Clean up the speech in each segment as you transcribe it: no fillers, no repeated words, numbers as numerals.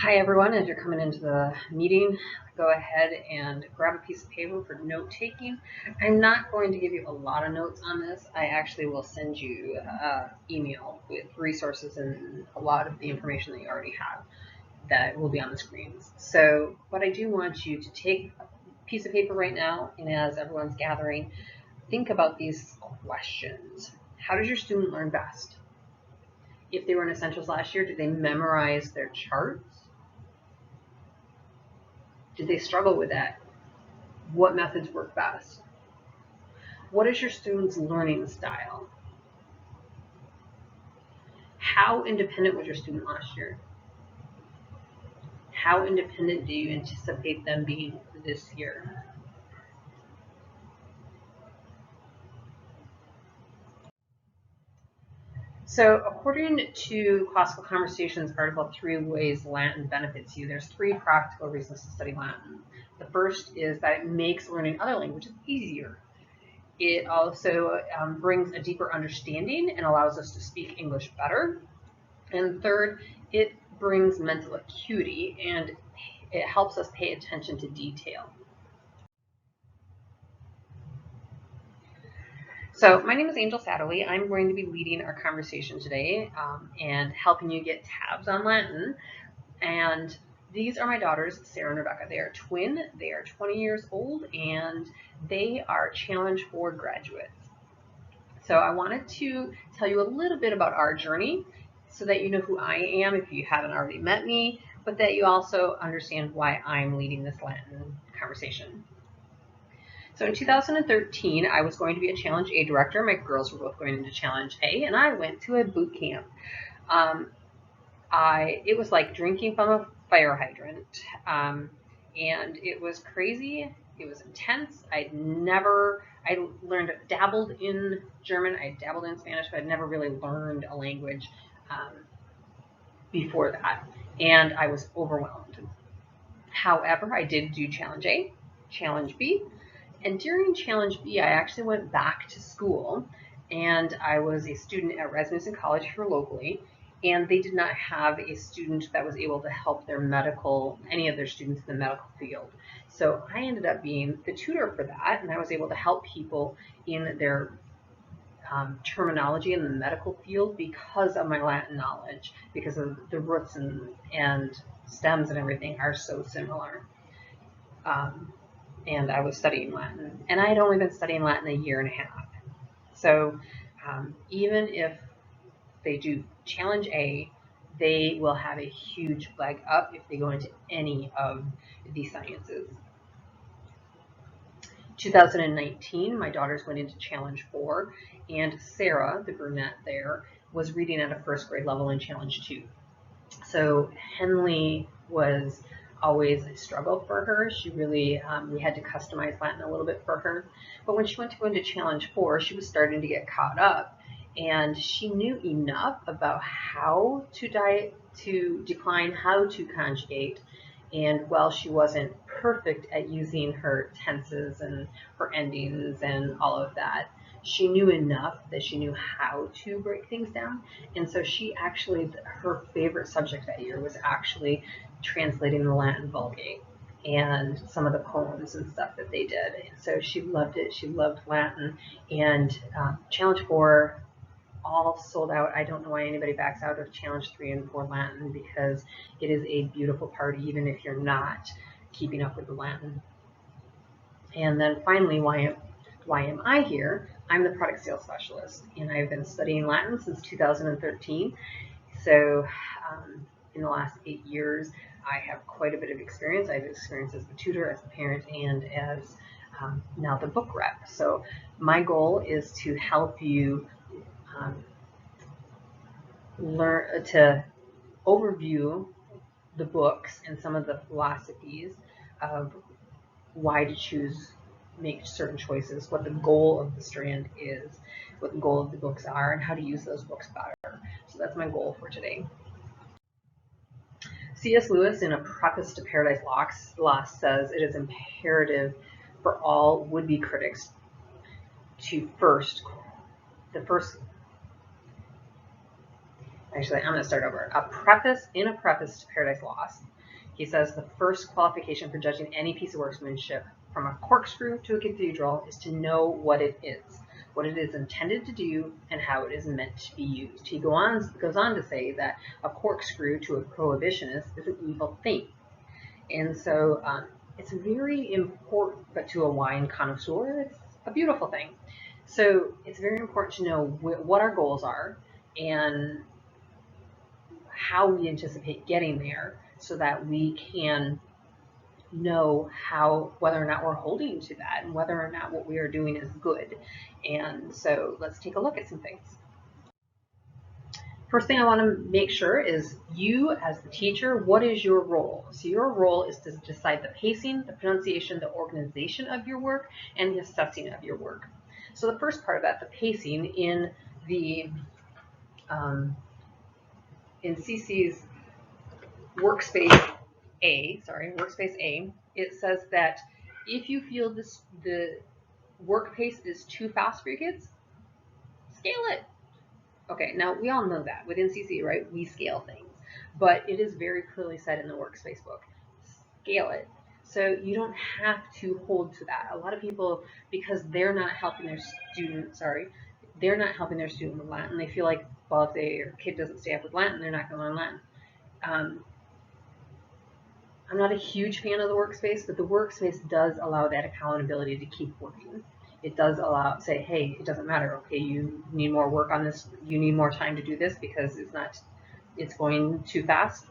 Hi everyone, as you're coming into the meeting, go ahead and grab a piece of paper for note taking. I'm not going to give you a lot of notes on this. I actually will send you an email with resources and a lot of the information that you already have that will be on the screens. So what I do want you to take a piece of paper right now, and as everyone's gathering, think about these questions. How does your student learn best? If they were in Essentials last year, did they memorize their charts? Did they struggle with that? What methods work best? What is your student's learning style? How independent was your student last year? How independent do you anticipate them being this year? So according to Classical Conversations, Article 3 Ways Latin Benefits You, there's 3 practical reasons to study Latin. The first is that it makes learning other languages easier. It also brings a deeper understanding and allows us to speak English better. And third, it brings mental acuity and it helps us pay attention to detail. So my name is Angel Satterley. I'm going to be leading our conversation today and helping you get tabs on Latin. And these are my daughters, Sarah and Rebecca. They are twin. They are 20 years old, and they are Challenge 4 graduates. So I wanted to tell you a little bit about our journey so that you know who I am if you haven't already met me, but that you also understand why I'm leading this Latin conversation. So in 2013, I was going to be a Challenge A director. My girls were both going into Challenge A, and I went to a boot camp. It was like drinking from a fire hydrant, and it was crazy. It was intense. I dabbled in German, I dabbled in Spanish, but I'd never really learned a language before that, and I was overwhelmed. However, I did do Challenge A, Challenge B, and during Challenge B, I actually went back to school, and I was a student at Rasmussen College here locally, and they did not have a student that was able to help any of their students in the medical field. So I ended up being the tutor for that, and I was able to help people in their terminology in the medical field because of my Latin knowledge, because of the roots and stems and everything are so similar. And I was studying Latin, and I had only been studying Latin a year and a half. So even if they do Challenge A, they will have a huge leg up if they go into any of the sciences. 2019, my daughters went into Challenge 4, and Sarah, the brunette there, was reading at a first grade level in Challenge 2. So Henle was always a struggle for her. She really, we had to customize Latin a little bit for her. But when she went to go into Challenge 4, she was starting to get caught up, and she knew enough about how to decline, how to conjugate. And while she wasn't perfect at using her tenses and her endings and all of that, she knew enough that she knew how to break things down. And so her favorite subject that year was actually translating the Latin Vulgate and some of the poems and stuff that they did. And so she loved it. She loved Latin. And Challenge 4 all sold out. I don't know why anybody backs out of Challenge 3 and 4 Latin, because it is a beautiful party, even if you're not keeping up with the Latin. And then finally, why am I here? I'm the product sales specialist, and I've been studying Latin since 2013. So in the last 8 years, I have quite a bit of experience. I have experience as a tutor, as a parent, and as now the book rep. So my goal is to help you learn to overview the books and some of the philosophies of why to make certain choices, what the goal of the strand is, what the goal of the books are, and how to use those books better. So that's my goal for today. C.S. Lewis, in a preface to Paradise Lost, says it is imperative for all would-be critics to Actually, I'm going to start over. In a preface to Paradise Lost, He says the first qualification for judging any piece of workmanship, from a corkscrew to a cathedral, is to know what it is intended to do, and how it is meant to be used. He goes on to say that a corkscrew to a prohibitionist is an evil thing. And so it's very important, but to a wine connoisseur, it's a beautiful thing. So it's very important to know what our goals are and how we anticipate getting there, so that we can know whether or not we're holding to that and whether or not what we are doing is good. And so let's take a look at some things. First thing I want to make sure is, you as the teacher, what is your role? So your role is to decide the pacing, the pronunciation, the organization of your work, and the assessing of your work. So the first part of that, the pacing, in CC's workspace A, it says that if you feel the work pace is too fast for your kids, scale it. Okay, now we all know that within CC, right? We scale things, but it is very clearly said in the workspace book, scale it. So you don't have to hold to that. A lot of people, because they're not helping their student, with Latin, they feel like, well, if their kid doesn't stay up with Latin, they're not going to learn Latin. I'm not a huge fan of the workspace, but the workspace does allow that accountability to keep working. It does allow, say, hey, it doesn't matter. Okay, you need more work on this. You need more time to do this because it's going too fast.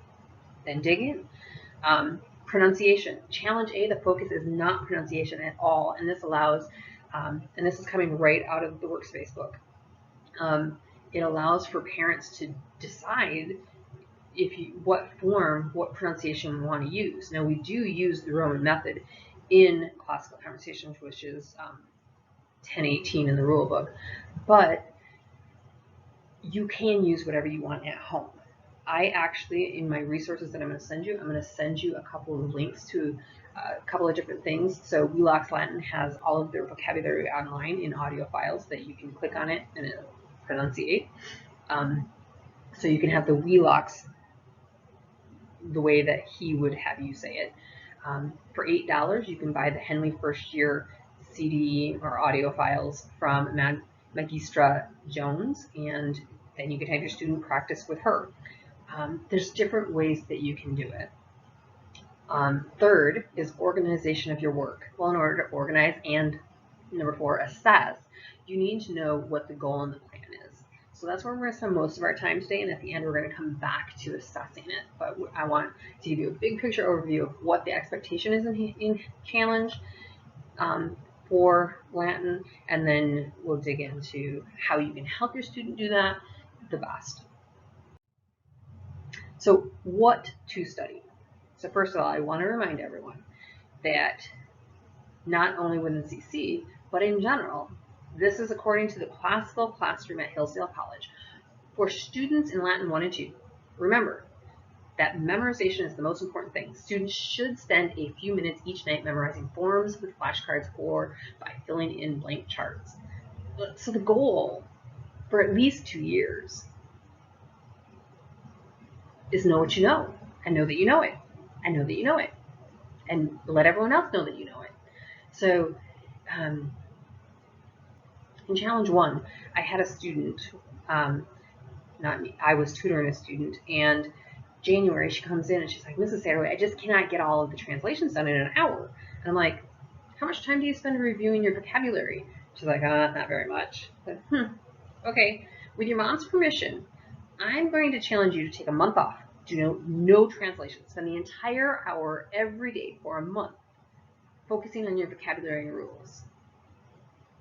Then dig in. Pronunciation. Challenge A, the focus is not pronunciation at all. And this allows, and this is coming right out of the workspace book. It allows for parents to decide what pronunciation we want to use. Now, we do use the Roman method in classical conversations, which is 1018 in the rule book, but you can use whatever you want at home. I actually, in my resources that I'm going to send you a couple of links to a couple of different things. So Wheelock's Latin has all of their vocabulary online in audio files that you can click on it and it'll pronunciate. So you can have the Wheelock's the way that he would have you say it. For $8, you can buy the Henle first year CD or audio files from Magistra Jones, and then you can have your student practice with her. There's different ways that you can do it. Third is organization of your work. Well, in order to organize and, number 4, assess, you need to know what the goal and the plan is. So that's where we're going to spend most of our time today, and at the end we're going to come back to assessing it. But I want to give you a big picture overview of what the expectation is in challenge for Latin, and then we'll dig into how you can help your student do that the best. So what to study? So first of all, I want to remind everyone that not only within CC, but in general, this is according to the classical classroom at Hillsdale College. For students in Latin 1 and 2, remember that memorization is the most important thing. Students should spend a few minutes each night memorizing forms with flashcards or by filling in blank charts. So the goal for at least 2 years is know what you know, and know that you know it, and know that you know it, and let everyone else know that you know it. So in Challenge 1, I had a student, not me, I was tutoring a student, and January she comes in and she's like, Mrs. Satterwhite, I just cannot get all of the translations done in an hour. And I'm like, how much time do you spend reviewing your vocabulary? She's like, not very much. I said, okay, with your mom's permission, I'm going to challenge you to take a month off. Do no translation. Spend the entire hour every day for a month focusing on your vocabulary and rules.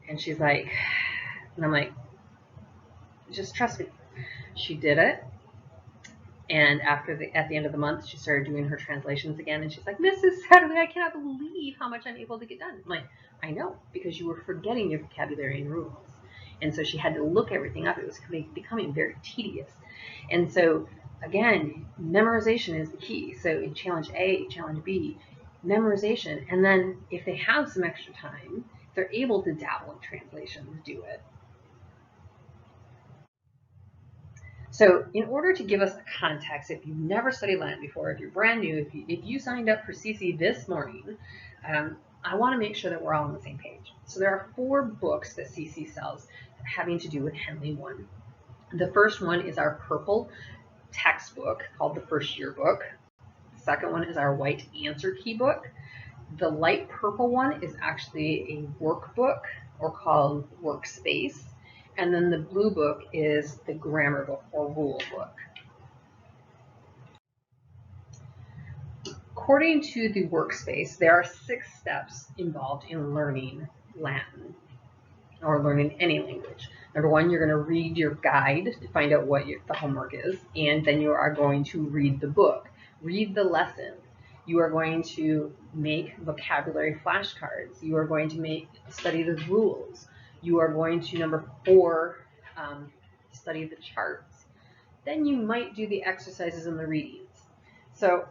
And she's like, and I'm like, just trust me. She did it. And at the end of the month, she started doing her translations again. And she's like, Mrs. Satterwhite, I cannot believe how much I'm able to get done. I'm like, I know, because you were forgetting your vocabulary and rules. And so she had to look everything up. It was becoming very tedious. And so, again, memorization is the key. So in Challenge A, Challenge B, memorization. And then if they have some extra time, if they're able to dabble in translations, do it. So in order to give us a context, if you've never studied Latin before, if you're brand new, if you signed up for CC this morning, I want to make sure that we're all on the same page. So there are 4 books that CC sells having to do with Henle 1. The first one is our purple textbook called the First Year Book. The second one is our white answer key book. The light purple one is actually a workbook, or called Workspace. And then the blue book is the grammar book or rule book. According to the Workspace, there are 6 steps involved in learning Latin or learning any language. Number 1, you're going to read your guide to find out what the homework is, and then you are going to read the book, read the lesson. You are going to make vocabulary flashcards. You are going to study the rules. You are going to, number 4, study the charts. Then you might do the exercises and the readings. So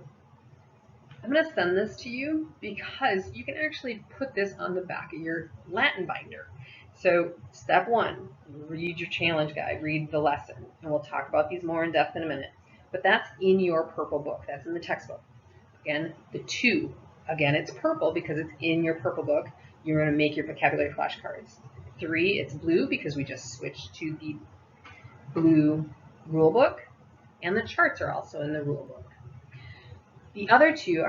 I'm going to send this to you because you can actually put this on the back of your Latin binder. So step 1, read your challenge guide, read the lesson, and we'll talk about these more in depth in a minute. But that's in your purple book, that's in the textbook. Again, the 2, again, it's purple because it's in your purple book. You're going to make your vocabulary flashcards. 3, it's blue because we just switched to the blue rule book, and the charts are also in the rule book. The other 2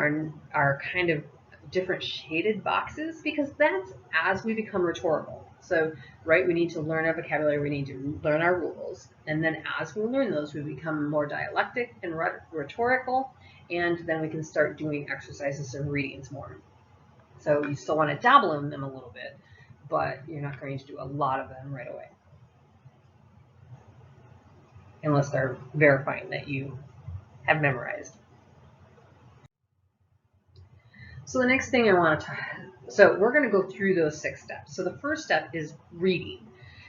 are kind of different shaded boxes because that's as we become rhetorical. So, right, we need to learn our vocabulary, we need to learn our rules, and then as we learn those, we become more dialectic and rhetorical, and then we can start doing exercises and readings more. So you still want to dabble in them a little bit, but you're not going to do a lot of them right away, unless they're verifying that you have memorized. So the next thing I want to so we're going to go through those 6 steps. So the first step is reading.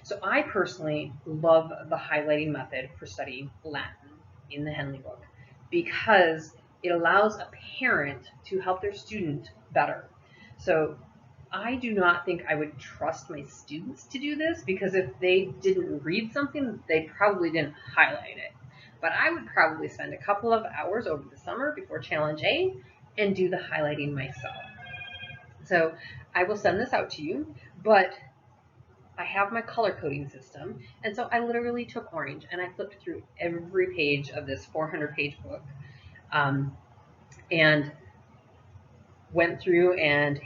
So I personally love the highlighting method for studying Latin in the Henle book because it allows a parent to help their student better. So I do not think I would trust my students to do this because if they didn't read something, they probably didn't highlight it. But I would probably spend a couple of hours over the summer before Challenge A and do the highlighting myself. So I will send this out to you, but I have my color coding system, and so I literally took orange and I flipped through every page of this 400-page book and went through and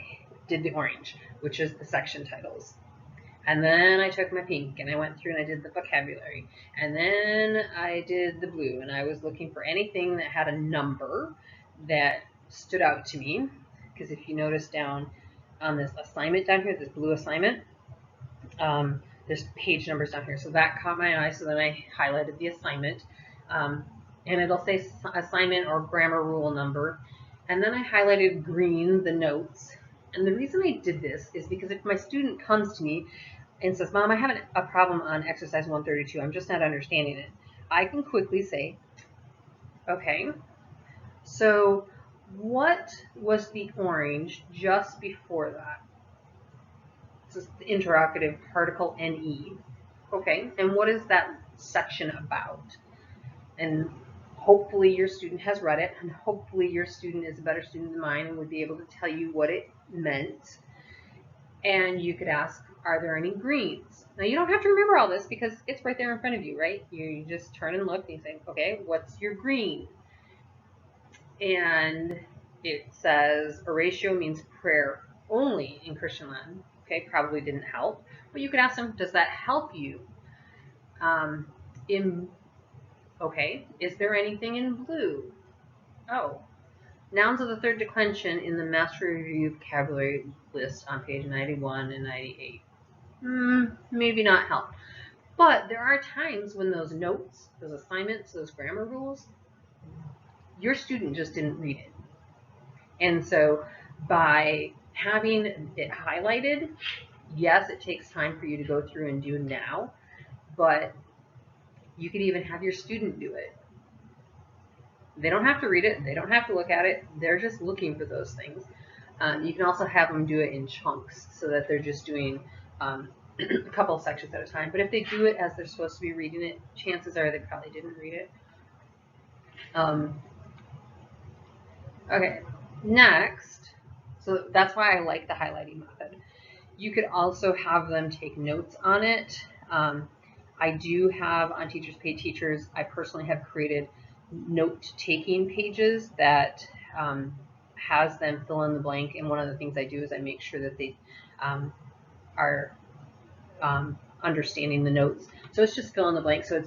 did the orange, which is the section titles. And then I took my pink and I went through and I did the vocabulary. And then I did the blue, and I was looking for anything that had a number that stood out to me. Because if you notice down on this assignment down here, this blue assignment, there's page numbers down here. So that caught my eye, so then I highlighted the assignment. And it'll say assignment or grammar rule number. And then I highlighted green the notes. And the reason I did this is because if my student comes to me and says, Mom, I have a problem on exercise 132, I'm just not understanding it, I can quickly say, okay, so what was the orange just before that? This is the interrogative particle NE. Okay, and what is that section about? And hopefully your student has read it, and hopefully your student is a better student than mine and would be able to tell you what it meant. And you could ask, are there any greens? Now you don't have to remember all this because it's right there in front of you, right? You just turn and look and you say, okay, what's your green? And it says Oratio means prayer only in Christian Latin. Okay, probably didn't help. But you could ask them, does that help you? Okay, is there anything in blue? Oh, nouns of the third declension in the Master Review vocabulary list on page 91 and 98. Maybe not help. But there are times when those notes, those assignments, those grammar rules, your student just didn't read it. And so by having it highlighted, yes, it takes time for you to go through and do now, but you could even have your student do it. They don't have to read it. They don't have to look at it. They're just looking for those things. You can also have them do it in chunks so that they're just doing a couple of sections at a time. But if they do it as they're supposed to be reading it, chances are they probably didn't read it. Okay, next, so that's why I like the highlighting method. You could also have them take notes on it. I do have on Teachers Pay Teachers, I personally have created note-taking pages that has them fill in the blank. And one of the things I do is I make sure that they are understanding the notes. So it's just fill in the blank. So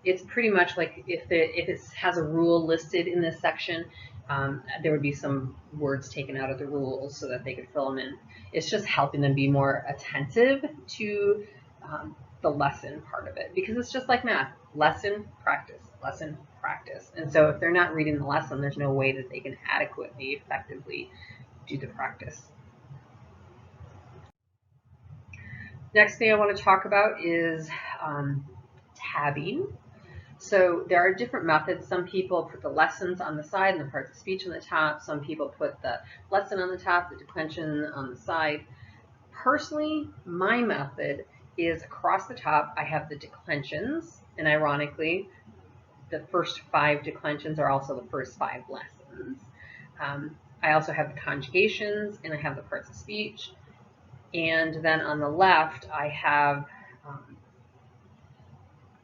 it's pretty much like if it has a rule listed in this section, there would be some words taken out of the rules so that they could fill them in. It's just helping them be more attentive to the lesson part of it, because it's just like math: lesson, practice, lesson, practice. And so if they're not reading the lesson, there's no way that they can adequately, effectively do the practice. Next thing I want to talk about is tabbing. So there are different methods. Some people put the lessons on the side and the parts of speech on the top. Some people put the lesson on the top, the declension on the side. Personally, my method is across the top. I have the declensions, and ironically, the first 5 declensions are also the first 5 lessons. I also have the conjugations, and I have the parts of speech. And then on the left, I have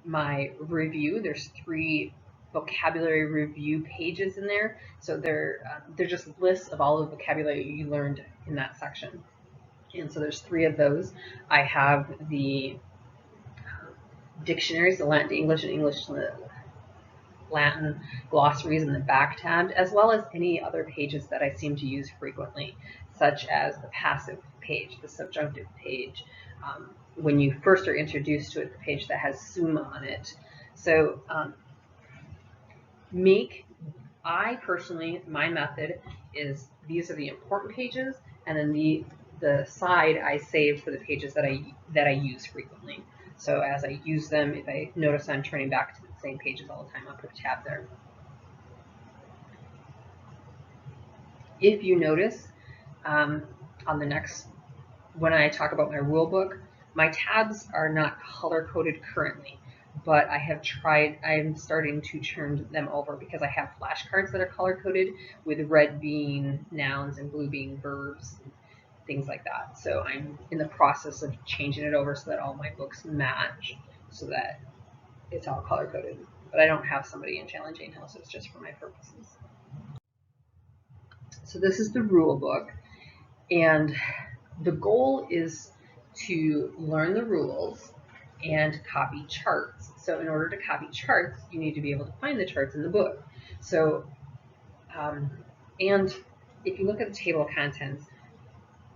my review. There's 3 vocabulary review pages in there. So they're just lists of all the vocabulary you learned in that section. And so there's 3 of those. I have the dictionaries, the Latin to English and English to Latin glossaries in the back tab, as well as any other pages that I seem to use frequently, such as the passive page, the subjunctive page, when you first are introduced to it, the page that has summa on it. So I personally, my method is these are the important pages, and then the side I save for the pages that I use frequently. So as I use them, if I notice I'm turning back to the same pages all the time, I'll put a tab there. If you notice, on the next, when I talk about my rule book, my tabs are not color-coded currently, but I'm starting to turn them over because I have flashcards that are color-coded, with red being nouns and blue being verbs, things like that. So I'm in the process of changing it over so that all my books match, so that it's all color-coded. But I don't have somebody in Challenging Henle, so it's just for my purposes. So this is the rule book, and the goal is to learn the rules and copy charts. So in order to copy charts, you need to be able to find the charts in the book. So, and if you look at the table of contents,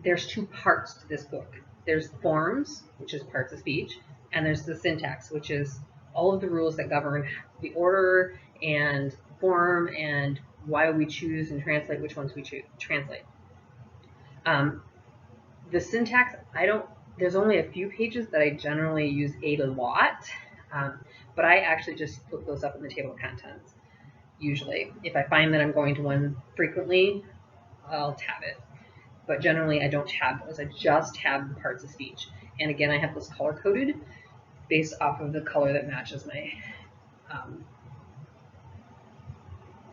there's 2 parts to this book. There's forms, which is parts of speech, and there's the syntax, which is all of the rules that govern the order and form and why we choose and translate which ones we translate. The syntax, there's only a few pages that I generally use a lot, but I actually just look those up in the table of contents. Usually, if I find that I'm going to one frequently, I'll tab it. But generally, I don't tab those. I just tab the parts of speech. And again, I have those color-coded based off of the color that matches my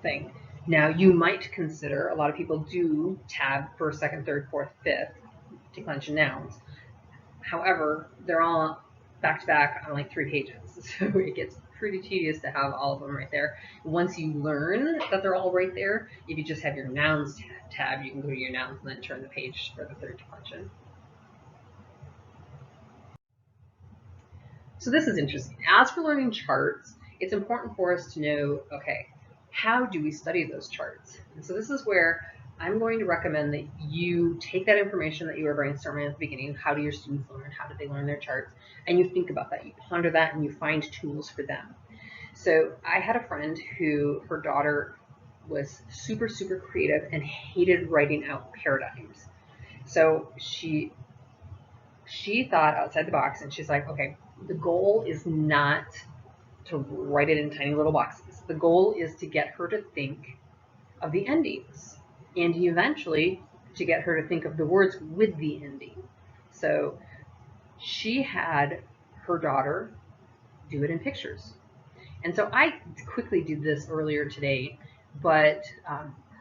thing. Now, you might consider, a lot of people do tab first, second, third, fourth, fifth declension nouns. However, they're all back-to-back on like 3 pages. So it gets pretty tedious to have all of them right there. Once you learn that they're all right there, if you just have your nouns tab, you can go to your nouns and then turn the page for the 3rd declension. So this is interesting. As for learning charts, it's important for us to know, okay, how do we study those charts? And so this is where I'm going to recommend that you take that information that you were brainstorming at the beginning. How do your students learn? How do they learn their charts? And you think about that. You ponder that and you find tools for them. So I had a friend who, her daughter was super, super creative and hated writing out paradigms. So she thought outside the box, and she's like, okay, the goal is not to write it in tiny little boxes. The goal is to get her to think of the endings, and eventually to get her to think of the words with the ending. So she had her daughter do it in pictures. And so I quickly did this earlier today, but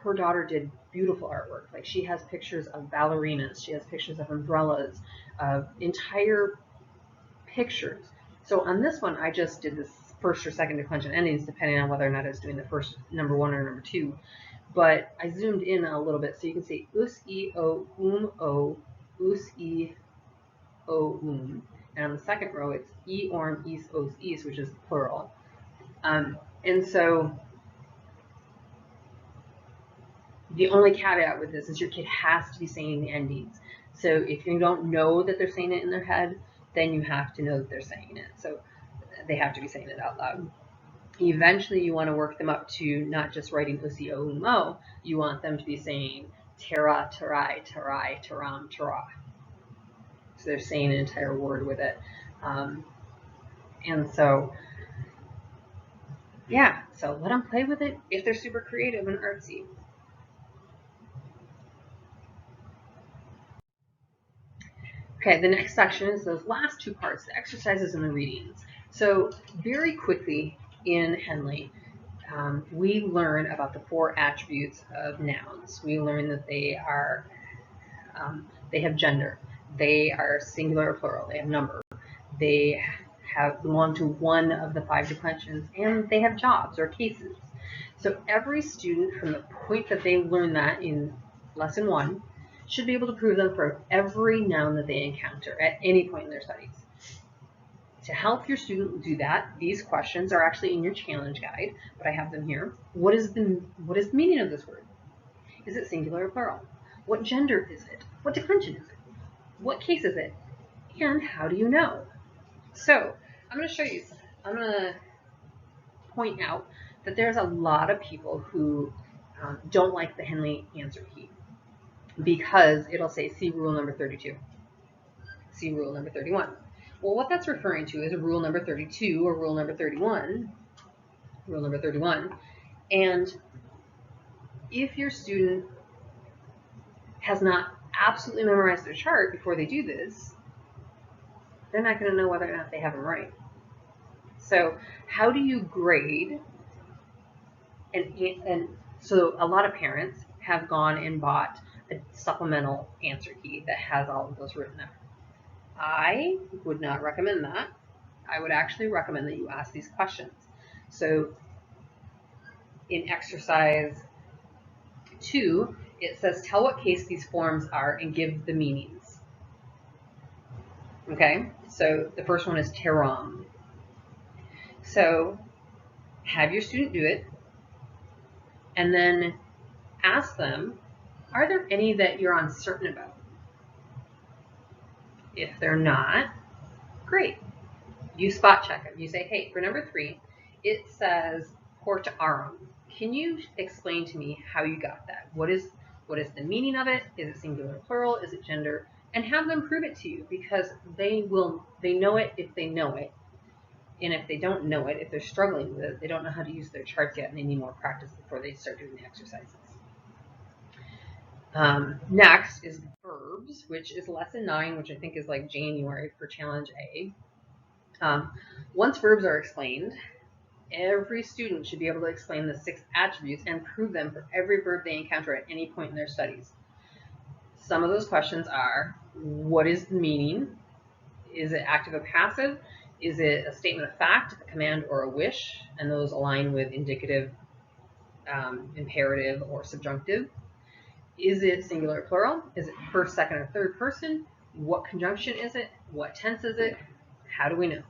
her daughter did beautiful artwork. Like, she has pictures of ballerinas, she has pictures of umbrellas, of entire pictures. So on this one, I just did this first or second declension endings, depending on whether or not I was doing the first number 1 or number 2. But I zoomed in a little bit so you can see us, e, o, us, e, o, And on the second row, it's e, orm, east, os, east, which is plural. And so the only caveat with this is your kid has to be saying the endings. So if you don't know that they're saying it in their head, then you have to know that they're saying it. So they have to be saying it out loud. Eventually, you want to work them up to not just writing usi, o, mo. You want them to be saying tera, terai, terai, teram, tera. So they're saying an entire word with it. And so, yeah, so let them play with it if they're super creative and artsy. Okay, the next section is those last 2 parts, the exercises and the readings. So very quickly in Henle, we learn about the 4 attributes of nouns. We learn that they are, they have gender, they are singular or plural, they have number, they belong to one of the 5 declensions, and they have jobs or cases. So every student, from the point that they learn that in lesson 1, should be able to prove them for every noun that they encounter at any point in their studies. To help your student do that, these questions are actually in your challenge guide, but I have them here. What is the meaning of this word? Is it singular or plural? What gender is it? What declension is it? What case is it? And how do you know? So I'm going to show you. I'm going to point out that there's a lot of people who don't like the Henle answer key, because it'll say, see rule number 32, see rule number 31. Well, what that's referring to is a rule number 32 or rule number 31, and if your student has not absolutely memorized their chart before they do this, they're not going to know whether or not they have them right. So how do you grade? And so a lot of parents have gone and bought a supplemental answer key that has all of those written out. I would not recommend that. I would actually recommend that you ask these questions. So in exercise 2, it says, tell what case these forms are and give the meanings. Okay, so the first one is teram. So have your student do it, and then ask them, are there any that you're uncertain about? If they're not, great. You spot check them. You say, hey, for number 3, it says port arum. Can you explain to me how you got that? What is the meaning of it? Is it singular or plural? Is it gender? And have them prove it to you, because they know it if they know it. And if they don't know it, if they're struggling with it, they don't know how to use their charts yet, and they need more practice before they start doing the exercises. Next is verbs, which is lesson 9, which I think is like January for challenge A. Once verbs are explained, every student should be able to explain the 6 attributes and prove them for every verb they encounter at any point in their studies. Some of those questions are, what is the meaning? Is it active or passive? Is it a statement of fact, a command, or a wish? And those align with indicative, imperative, or subjunctive. Is it singular or plural? Is it first, second, or third person? What conjunction is it? What tense is it? How do we know?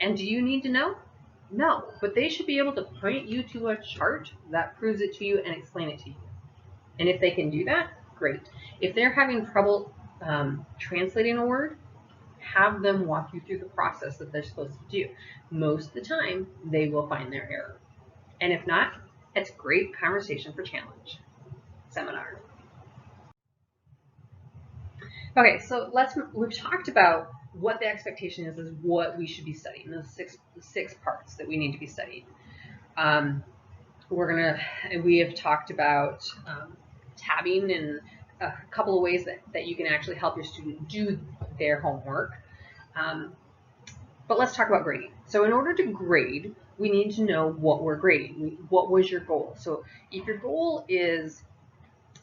And do you need to know? No, but they should be able to point you to a chart that proves it to you and explain it to you. And if they can do that, great. If they're having trouble translating a word, have them walk you through the process that they're supposed to do. Most of the time, they will find their error. And if not, it's great conversation for challenge seminar. Okay, so we've talked about what the expectation is what we should be studying, those six parts that we need to be studying. We have talked about tabbing and a couple of ways that you can actually help your student do their homework. But let's talk about grading. So in order to grade, we need to know what we're grading. What was your goal? So if your goal is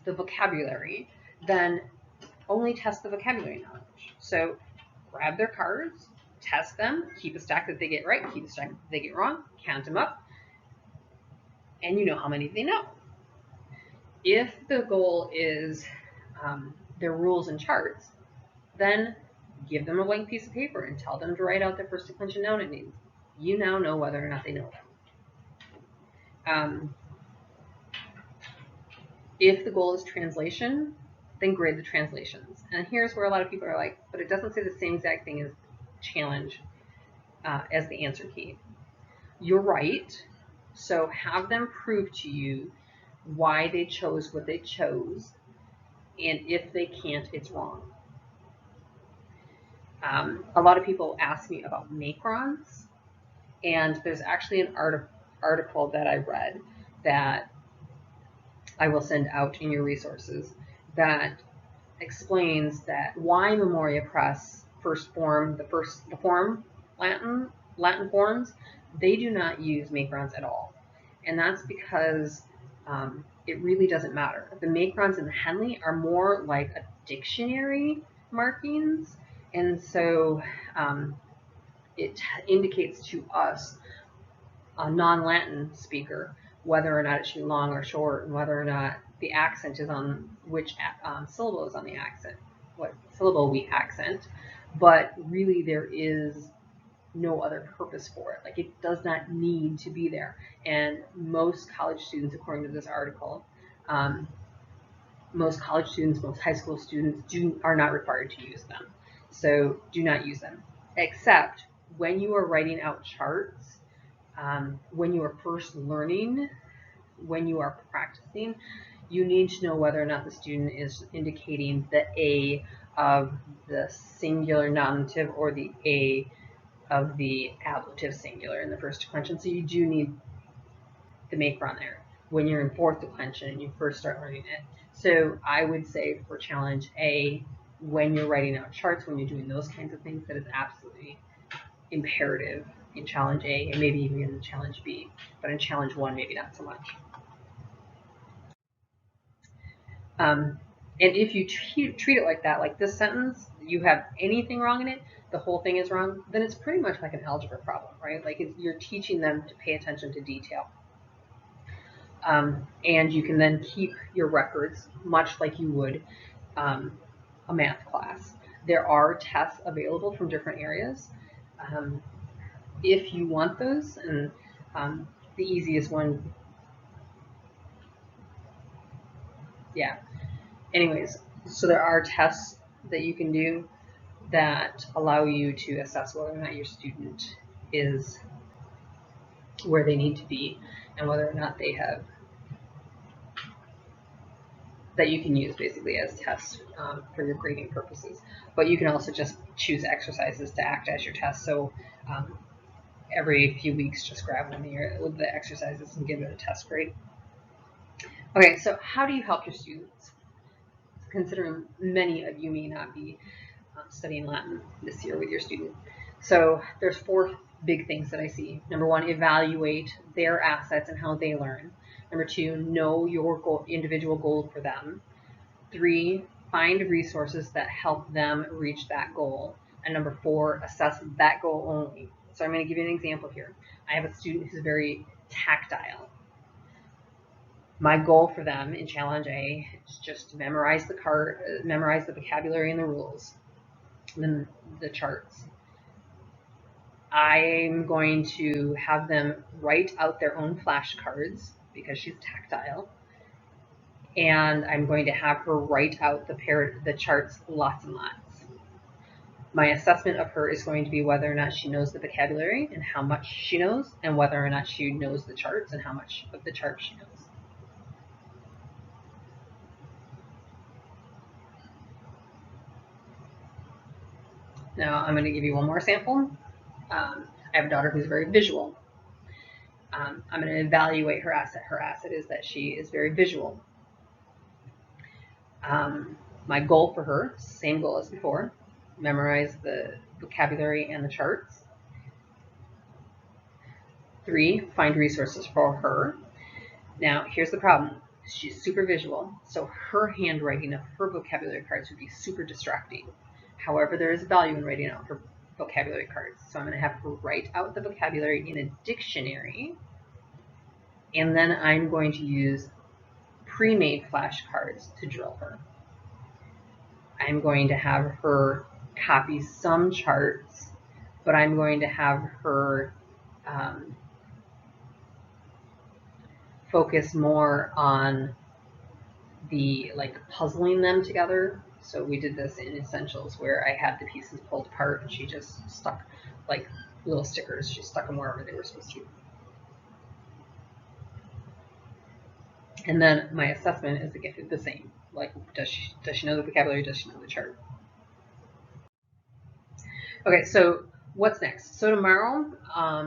the vocabulary, then only test the vocabulary knowledge. So grab their cards, test them, keep a stack that they get right, keep a stack that they get wrong, count them up, and you know how many they know. If the goal is their rules and charts, then give them a blank piece of paper and tell them to write out their first declension noun names. You now know whether or not they know them. If the goal is translation, then grade the translations. And here's where a lot of people are like, but it doesn't say the same exact thing as challenge as the answer key. You're right. So have them prove to you why they chose what they chose. And if they can't, it's wrong. A lot of people ask me about macrons. And there's actually an article that I read that I will send out in your resources that explains that why Memoria Press first formed the form Latin forms, they do not use macrons at all. And that's because it really doesn't matter. The macrons in the Henle are more like a dictionary markings. And so it indicates to us, a non-Latin speaker, whether or not it should be long or short, and whether or not the accent is on which syllable is on the accent, what syllable we accent. But really, there is no other purpose for it. Like, it does not need to be there. And most college students, according to this article, most college students, most high school students are not required to use them. So do not use them, except when you are writing out charts, when you are first learning, when you are practicing, you need to know whether or not the student is indicating the A of the singular nominative or the A of the ablative singular in the first declension. So you do need the macron there when you're in fourth declension and you first start learning it. So I would say for challenge A, when you're writing out charts, when you're doing those kinds of things, that is absolutely imperative in challenge A, and maybe even in challenge B, but in challenge 1, maybe not so much. And if you treat it like that, like this sentence, you have anything wrong in it, the whole thing is wrong, then it's pretty much like an algebra problem, right? Like you're teaching them to pay attention to detail. And you can then keep your records much like you would a math class. There are tests available from different areas. If you want those, and the easiest one, yeah. Anyways, so there are tests that you can do that allow you to assess whether or not your student is where they need to be and whether or not they have, that you can use basically as tests for your grading purposes. But you can also just choose exercises to act as your test. So every few weeks, just grab one of the exercises and give it a test grade. Okay, so how do you help your students? Considering many of you may not be studying Latin this year with your student. So there's 4 big things that I see. Number 1, evaluate their assets and how they learn. Number 2, know your individual goal for them. 3, find resources that help them reach that goal. And number 4, assess that goal only. So I'm going to give you an example here. I have a student who's very tactile. My goal for them in challenge A is just to memorize the vocabulary and the rules, and then the charts. I'm going to have them write out their own flashcards because she's tactile, and I'm going to have her write out the charts lots and lots. My assessment of her is going to be whether or not she knows the vocabulary and how much she knows, and whether or not she knows the charts and how much of the charts she knows. Now I'm going to give you one more sample. I have a daughter who's very visual. I'm going to evaluate her asset. Her asset is that she is very visual. My goal for her, same goal as before, memorize the vocabulary and the charts. 3, find resources for her. Now, here's the problem. She's super visual, so her handwriting of her vocabulary cards would be super distracting. However, there is value in writing out her vocabulary cards. So I'm going to have her write out the vocabulary in a dictionary, and then I'm going to use pre-made flashcards to drill her. I'm going to have her copy some charts, but I'm going to have her focus more on the puzzling them together. So we did this in Essentials where I had the pieces pulled apart and she just stuck like little stickers. She stuck them wherever they were supposed to. And then my assessment is again the same. Like, does she know the vocabulary? Does she know the chart? Okay, so what's next? So tomorrow,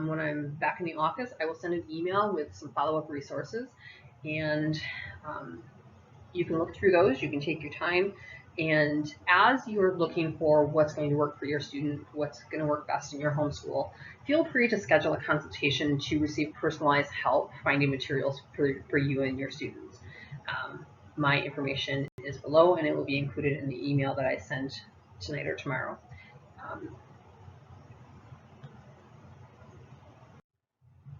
when I'm back in the office, I will send an email with some follow-up resources, and you can look through those. You can take your time, and as you're looking for what's going to work for your student, what's going to work best in your homeschool, feel free to schedule a consultation to receive personalized help finding materials for you and your students. My information is below, and it will be included in the email that I send tonight or tomorrow.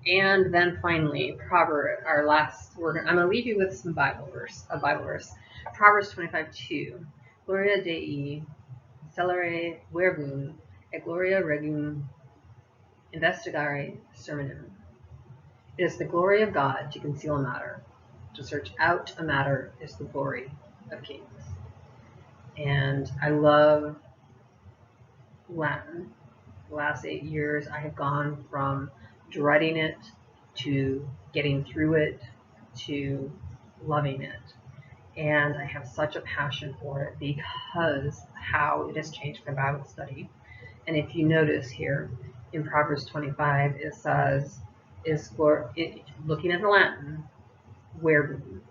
And then finally, Proverbs, our last word. I'm going to leave you with some Bible verse. Proverbs 25:2. Gloria Dei, celere verbum, et gloria regum investigare sermonum. It is the glory of God to conceal a matter. To search out a matter is the glory of kings. And I love Latin. The last 8 years, I have gone from dreading it to getting through it to loving it. And I have such a passion for it because how it has changed my Bible study. And if you notice here in Proverbs 25, it says, looking at the Latin, verbum,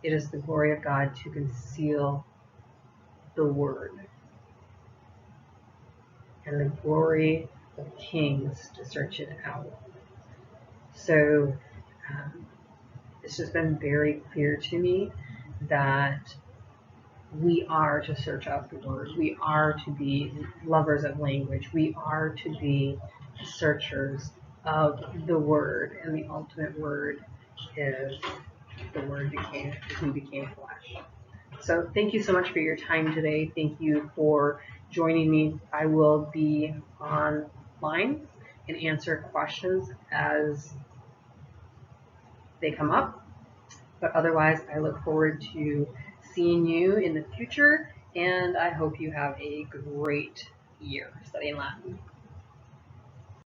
it is the glory of God to conceal the word, and the glory of kings to search it out. So it's just been very clear to me that we are to search out the word. We are to be lovers of language. We are to be searchers of the word, and the ultimate word is the word who became flesh. So thank you so much for your time today. Thank you for joining me. I will be online and answer questions as they come up. But otherwise, I look forward to seeing you in the future, and I hope you have a great year studying Latin.